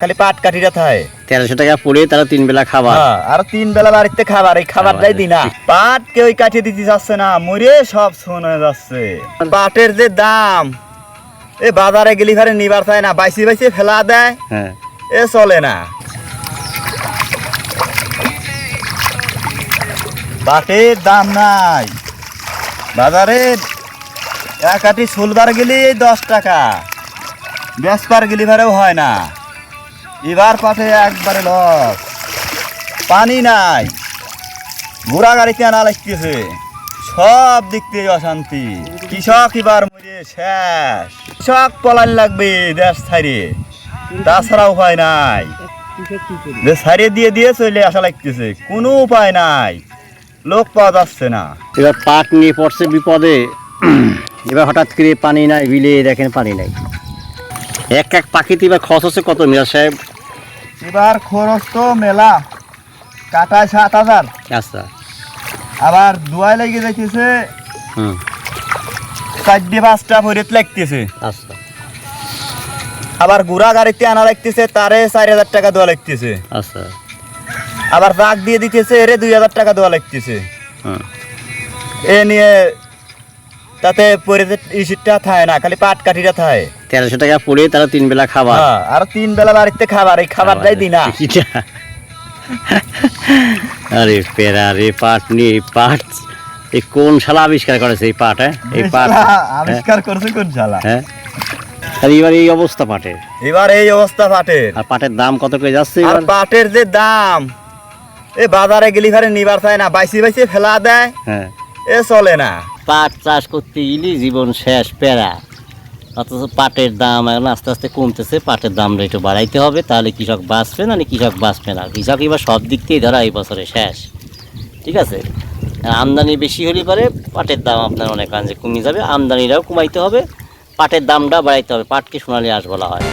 খালি পাট কাঠিটা থাকে 1300 টাকা পড়ে তারা 3 বেলা খাবার। আর 3 বেলা বাড়িতে খাবার, এই খাবারটাই দি না। পাট কেউ কাটিয়ে দিতে যাচ্ছে না, মরে সব শোন হয়ে যাচ্ছে। পাটের যে দাম, এ বাজারে গেলি ঘরে নিবার চায় না, বাইসি বাইসি ফেলা দেয়। হ্যাঁ, এ চলে না। পাটের দাম নাই বাজারে। এক আটি সোলবার গেলি 10 টাকা, বেসপার গেলি ঘরেও হয় না। এবার পাটে একবারে লস, পানি নাই, ঘোড়া গাড়িতে আনা লাগতেছে, সব দিক থেকে অশান্তি। কৃষক এবার মরে শেষ, কৃষক পলান লাগবে দেশ ছাড়িয়ে, তাছাড়া উপায় নাই। দেশ ছাড়িয়ে দিয়ে দিয়ে চলে আসা লাগতেছে, কোনো উপায় নাই, লোক পাওয়া যাচ্ছে না। এবার পাট নিয়ে পড়ছে বিপদে। এবার হঠাৎ করে পানি নাই, বিলে দেখেন পানি নাই। এক এক পাখিতে এবার খরচ হচ্ছে কত মিরাজ সাহেব? এবার খরচ তো মেলা, কাটায় 7,000, আচ্ছা। আবার দুয়াই লেগে যাইতেছে হুম, 4-5টা ভরিত লাগতেছে। আচ্ছা আবার গুড়া গাড়িতে আনা লাগতেছে, তারে 4,000 টাকা দেওয়া লাগতেছে। আচ্ছা। আবার রাগ দিয়ে দিতেছে, এরে 2,000 টাকা দেওয়া লাগতেছে। হুম, এ নিয়ে তাতে পরে ইসিটটা থাকে না, খালি পাট কাঠিটা থাকে। 1300 টাকা পড়ে তারা 3 বেলা খাবার। আর 3 বেলা বাড়িতে খাবার, এই খাবারটাই দি না। আরে পেরা রে, পাট নিয়ে পাট এই কোন শালা আবিষ্কার করেছে এই পাট? হ্যাঁ, এই পাট আবিষ্কার করছে কোন শালা? হ্যাঁ, আর এবার এই অবস্থা পাটের। এবার এই অবস্থা পাটের। আর পাটের দাম কত করে যাচ্ছে আর এবার? পাটের যে দাম, এ বাজারে গেলি ঘরে নিবার চায় না, বাইসি বাইসি ফেলা দেয়। হ্যাঁ, এ চলে না। পাট চাষ করতে গেলে জীবন শেষ, প্যারা। অথচ পাটের দাম এখন আস্তে আস্তে কমতেছে, পাটের দামটা একটু বাড়াইতে হবে, তাহলে কৃষক বাঁচবে না, কৃষক বাঁচবে না। কৃষক এবার সব দিক থেকেই ধরা এই বছরে শেষ, ঠিক আছে। আর আমদানি বেশি হলে পরে পাটের দাম আপনার অনেক অংশে কমে যাবে, আমদানিটাও কমাইতে হবে, পাটের দামটা বাড়াইতে হবে। পাটকে সোনালী আঁশ বলা হয়।